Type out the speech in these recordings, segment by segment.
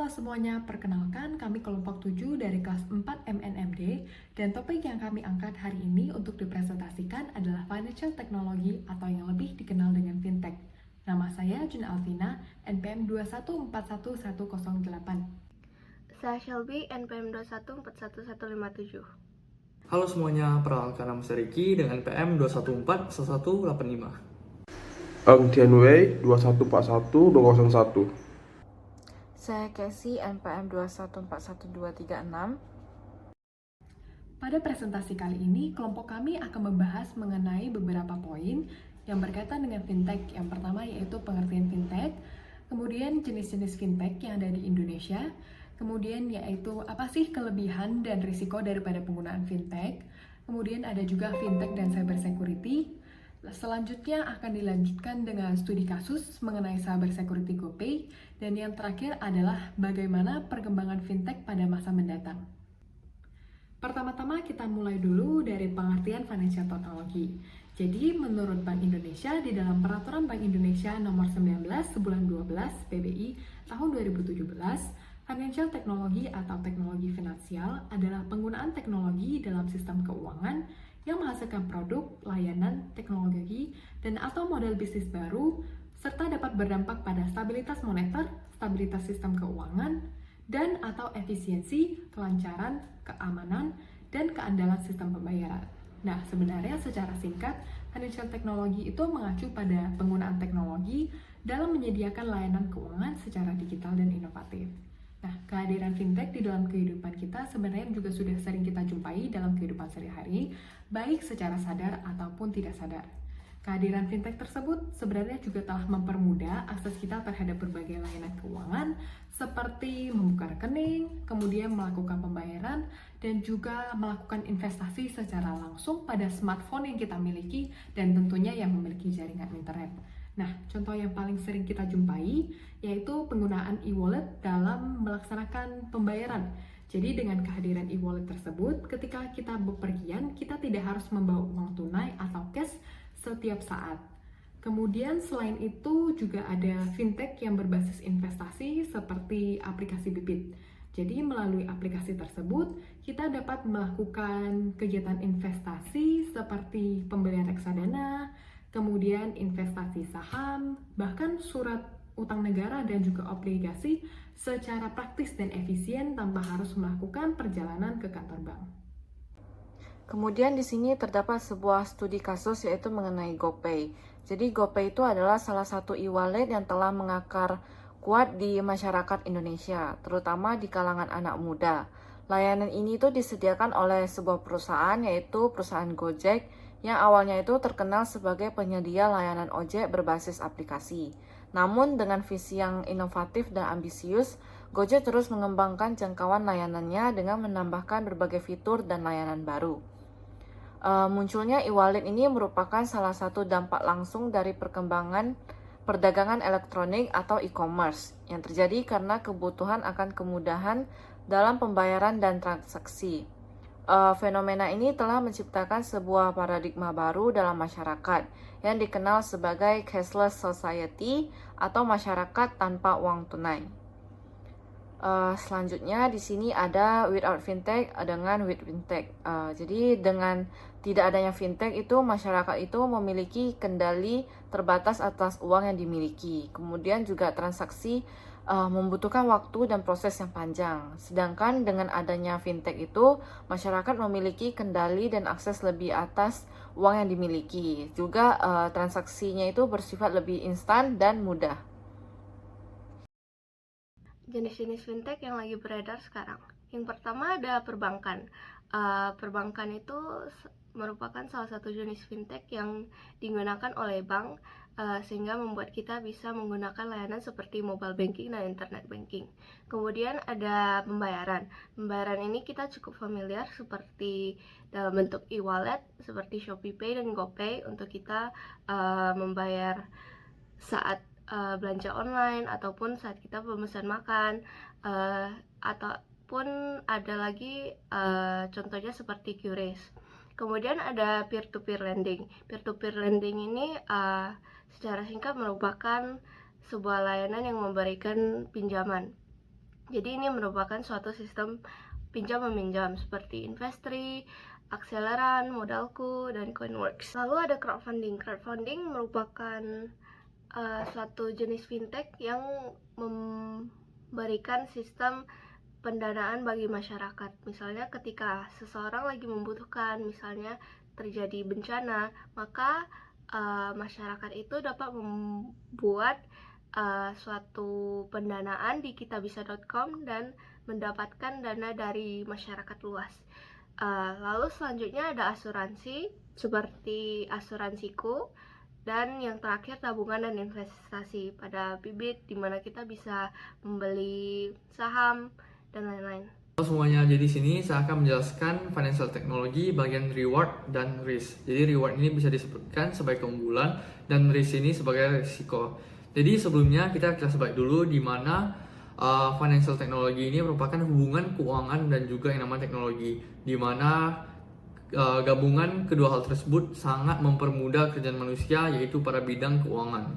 Halo semuanya, perkenalkan kami kelompok 7 dari kelas 4 MNMD dan topik yang kami angkat hari ini untuk dipresentasikan adalah Financial Technology atau yang lebih dikenal dengan Fintech. Nama saya Jun Alvina, NPM 2141108. Saya Shelby, NPM 2141157. Halo semuanya, perkenalkan nama saya Ricky dengan PM 2141185. Tianwei 2141201. Saya Casey, NPM 2141236. Pada presentasi kali ini, kelompok kami akan membahas mengenai beberapa poin yang berkaitan dengan fintech. Yang pertama yaitu pengertian fintech, kemudian jenis-jenis fintech yang ada di Indonesia, kemudian yaitu apa sih kelebihan dan risiko daripada penggunaan fintech, kemudian ada juga fintech dan cyber security. Selanjutnya akan dilanjutkan dengan studi kasus mengenai cyber security GoPay, dan yang terakhir adalah bagaimana perkembangan fintech pada masa mendatang. Pertama-tama kita mulai dulu dari pengertian financial technology. Jadi menurut Bank Indonesia di dalam Peraturan Bank Indonesia Nomor 19 Bulan 12 PBI tahun 2017, financial technology atau teknologi finansial adalah penggunaan teknologi dalam sistem keuangan yang menghasilkan produk, layanan, teknologi, dan atau model bisnis baru, serta dapat berdampak pada stabilitas moneter, stabilitas sistem keuangan, dan atau efisiensi, kelancaran, keamanan, dan keandalan sistem pembayaran. Nah, sebenarnya secara singkat, financial technology itu mengacu pada penggunaan teknologi dalam menyediakan layanan keuangan secara digital dan inovatif. Nah, kehadiran fintech di dalam kehidupan kita sebenarnya juga sudah sering kita jumpai dalam kehidupan sehari-hari, baik secara sadar ataupun tidak sadar. Kehadiran fintech tersebut sebenarnya juga telah mempermudah akses kita terhadap berbagai layanan keuangan seperti membuka rekening, kemudian melakukan pembayaran, dan juga melakukan investasi secara langsung pada smartphone yang kita miliki dan tentunya yang memiliki jaringan internet. Nah, contoh yang paling sering kita jumpai yaitu penggunaan e-wallet dalam melaksanakan pembayaran. Jadi dengan kehadiran e-wallet tersebut, ketika kita bepergian, kita tidak harus membawa uang tunai atau cash setiap saat. Kemudian selain itu juga ada fintech yang berbasis investasi seperti aplikasi Bibit. Jadi melalui aplikasi tersebut, kita dapat melakukan kegiatan investasi seperti pembelian reksadana, kemudian investasi saham, bahkan surat utang negara dan juga obligasi secara praktis dan efisien tanpa harus melakukan perjalanan ke kantor bank. Kemudian di sini terdapat sebuah studi kasus yaitu mengenai GoPay. Jadi GoPay itu adalah salah satu e-wallet yang telah mengakar kuat di masyarakat Indonesia, terutama di kalangan anak muda. Layanan ini itu disediakan oleh sebuah perusahaan yaitu perusahaan Gojek yang awalnya itu terkenal sebagai penyedia layanan ojek berbasis aplikasi. Namun dengan visi yang inovatif dan ambisius, Gojek terus mengembangkan jangkauan layanannya dengan menambahkan berbagai fitur dan layanan baru. Munculnya e-wallet ini merupakan salah satu dampak langsung dari perkembangan perdagangan elektronik atau e-commerce yang terjadi karena kebutuhan akan kemudahan dalam pembayaran dan transaksi. Fenomena ini telah menciptakan sebuah paradigma baru dalam masyarakat yang dikenal sebagai cashless society atau masyarakat tanpa uang tunai. Selanjutnya di sini ada without fintech dengan with fintech. Jadi dengan tidak adanya fintech itu masyarakat itu memiliki kendali terbatas atas uang yang dimiliki. Kemudian juga transaksi membutuhkan waktu dan proses yang panjang. Sedangkan dengan adanya fintech itu masyarakat memiliki kendali dan akses lebih atas uang yang dimiliki. Juga transaksinya itu bersifat lebih instan dan mudah. Jenis-jenis fintech yang lagi beredar sekarang. Yang pertama ada perbankan. Perbankan itu merupakan salah satu jenis fintech yang digunakan oleh bank sehingga membuat kita bisa menggunakan layanan seperti mobile banking dan internet banking. Kemudian ada pembayaran. Pembayaran ini kita cukup familiar seperti dalam bentuk e-wallet seperti ShopeePay dan GoPay untuk kita membayar saat belanja online ataupun saat kita pemesan makan, ataupun ada lagi contohnya seperti QRIS. Kemudian ada peer-to-peer lending. Peer-to-peer lending ini secara singkat merupakan sebuah layanan yang memberikan pinjaman Jadi ini merupakan suatu sistem pinjam-meminjam seperti Investri, Akseleran, Modalku, dan Coinworks. Lalu ada crowdfunding. Crowdfunding merupakan suatu jenis fintech yang memberikan sistem pendanaan bagi masyarakat. Misalnya ketika seseorang lagi membutuhkan, misalnya terjadi bencana, maka masyarakat itu dapat membuat suatu pendanaan di kitabisa.com dan mendapatkan dana dari masyarakat luas. Lalu selanjutnya ada asuransi seperti asuransiku, dan yang terakhir tabungan dan investasi pada Bibit, dimana kita bisa membeli saham dan lain-lain. Halo semuanya, jadi sini saya akan menjelaskan financial technology bagian reward dan risk. Jadi reward ini bisa disebutkan sebagai keunggulan dan risk ini sebagai risiko. Jadi sebelumnya kita balik dulu di mana financial technology ini merupakan hubungan keuangan dan juga yang namanya teknologi, di mana gabungan kedua hal tersebut sangat mempermudah kerjaan manusia, yaitu pada bidang keuangan.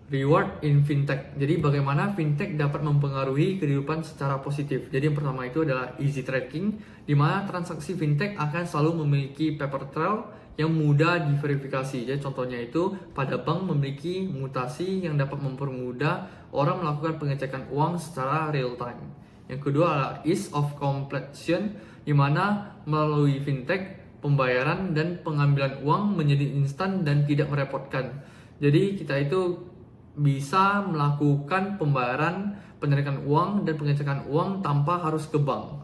Reward in fintech. Jadi bagaimana fintech dapat mempengaruhi kehidupan secara positif. Jadi yang pertama itu adalah easy tracking, di mana transaksi fintech akan selalu memiliki paper trail yang mudah diverifikasi. Jadi contohnya itu pada bank memiliki mutasi yang dapat mempermudah orang melakukan pengecekan uang secara real time. Yang kedua adalah ease of completion, di mana melalui fintech pembayaran dan pengambilan uang menjadi instan dan tidak merepotkan. Jadi kita itu bisa melakukan pembayaran, penarikan uang dan pengecekan uang tanpa harus ke bank.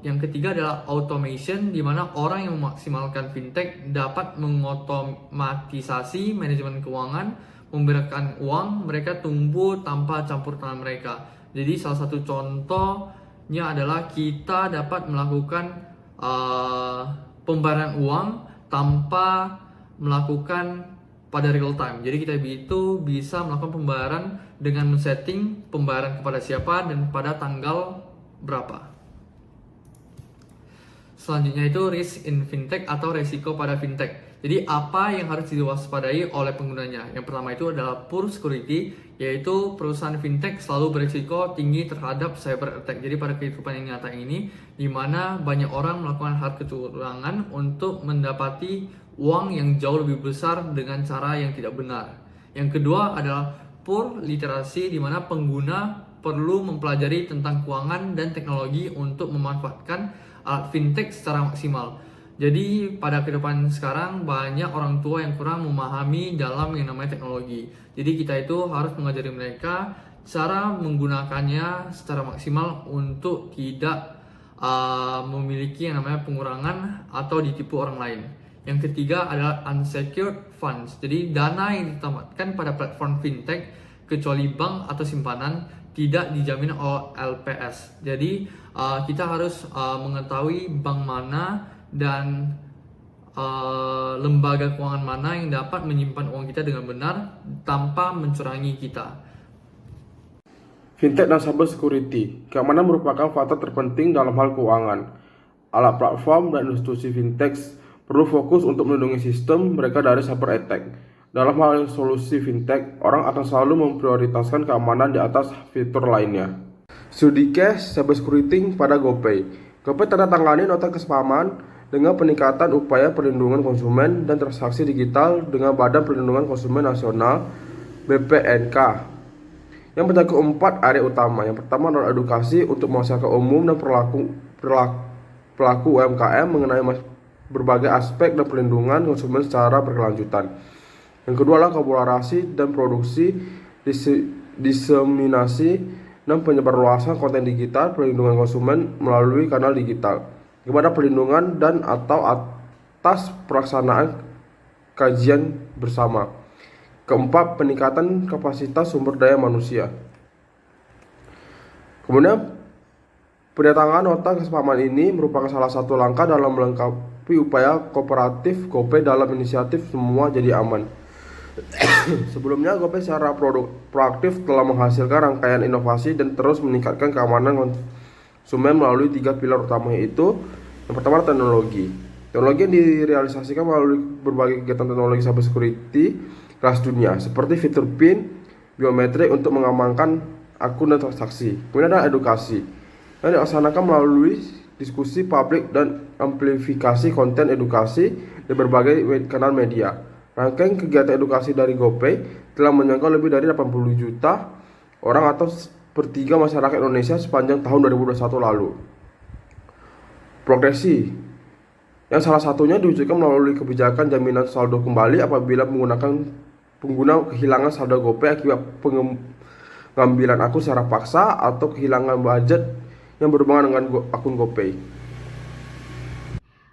Yang ketiga adalah automation, di mana orang yang memaksimalkan fintech dapat mengotomatisasi manajemen keuangan, memberikan uang mereka tumbuh tanpa campur tangan mereka. Jadi salah satu contohnya adalah kita dapat melakukan pembayaran uang tanpa melakukan pada real time. Jadi kita itu bisa melakukan pembayaran dengan men-setting pembayaran kepada siapa dan pada tanggal berapa. Selanjutnya itu risk in fintech atau resiko pada fintech. Jadi apa yang harus diwaspadai oleh penggunanya? Yang pertama itu adalah poor security, yaitu perusahaan fintech selalu berisiko tinggi terhadap cyber attack. Jadi pada kehidupan yang nyata ini, di mana banyak orang melakukan hal kecurangan untuk mendapati uang yang jauh lebih besar dengan cara yang tidak benar. Yang kedua adalah poor literasi, di mana pengguna perlu mempelajari tentang keuangan dan teknologi untuk memanfaatkan alat fintech secara maksimal. Jadi pada kehidupan sekarang banyak orang tua yang kurang memahami dalam yang namanya teknologi. Jadi kita itu harus mengajari mereka cara menggunakannya secara maksimal untuk tidak memiliki yang namanya pengurangan atau ditipu orang lain. Yang ketiga adalah unsecured funds. Jadi dana yang ditempatkan pada platform fintech kecuali bank atau simpanan tidak dijamin oleh LPS. Jadi kita harus mengetahui bank mana dan lembaga keuangan mana yang dapat menyimpan uang kita dengan benar tanpa mencurangi kita. Fintech dan cyber security. Keamanan merupakan faktor terpenting dalam hal keuangan. Alat platform dan institusi fintech perlu fokus untuk melindungi sistem mereka dari cyber attack. Dalam hal solusi fintech, orang akan selalu memprioritaskan keamanan di atas fitur lainnya. Studi case cyber security pada GoPay. GoPay tanda tangani nota kesepahaman dengan peningkatan upaya perlindungan konsumen dan transaksi digital dengan Badan Perlindungan Konsumen Nasional (BPNK) yang mencakup 4 area utama. Yang pertama adalah edukasi untuk masyarakat umum dan pelaku UMKM mengenai berbagai aspek dan perlindungan konsumen secara berkelanjutan. Yang kedua adalah kolaborasi dan produksi, diseminasi dan penyebarluasan konten digital perlindungan konsumen melalui kanal digital. Kepada perlindungan dan atau atas pelaksanaan kajian bersama. Keempat, peningkatan kapasitas sumber daya manusia. Kemudian, pendatangan nota kesepahaman ini merupakan salah satu langkah dalam melengkapi upaya kooperatif GoPay dalam inisiatif Semua Jadi Aman. Sebelumnya, GoPay secara proaktif telah menghasilkan rangkaian inovasi dan terus meningkatkan keamanan konsumen melalui 3 pilar utama, yaitu yang pertama teknologi. Teknologi yang direalisasikan melalui berbagai kegiatan teknologi cyber security kelas dunia seperti fitur PIN, biometrik untuk mengamankan akun dan transaksi. Kemudian ada edukasi, yang dilaksanakan melalui diskusi publik dan amplifikasi konten edukasi di berbagai kanal media. Rangkaian kegiatan edukasi dari GoPay telah menjangkau lebih dari 80 juta orang atau sepertiga masyarakat Indonesia sepanjang tahun 2021 lalu. Progresi, yang salah satunya diwujudkan melalui kebijakan jaminan saldo kembali apabila pengguna kehilangan saldo GoPay akibat pengambilan akun secara paksa atau kehilangan budget yang berhubungan dengan akun GoPay.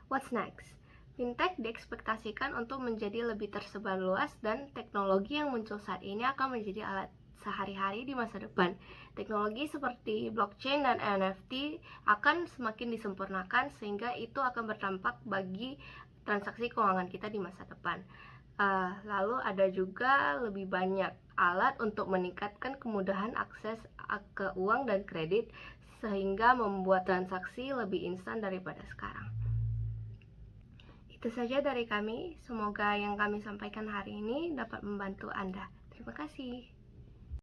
What's next? Fintech diekspektasikan untuk menjadi lebih tersebar luas dan teknologi yang muncul saat ini akan menjadi alat sehari-hari di masa depan. Teknologi seperti blockchain dan NFT akan semakin disempurnakan sehingga itu akan berdampak bagi transaksi keuangan kita di masa depan. Lalu ada juga lebih banyak alat untuk meningkatkan kemudahan akses ke uang dan kredit sehingga membuat transaksi lebih instan daripada sekarang. Itu saja dari kami. Semoga yang kami sampaikan hari ini dapat membantu Anda. Terima kasih.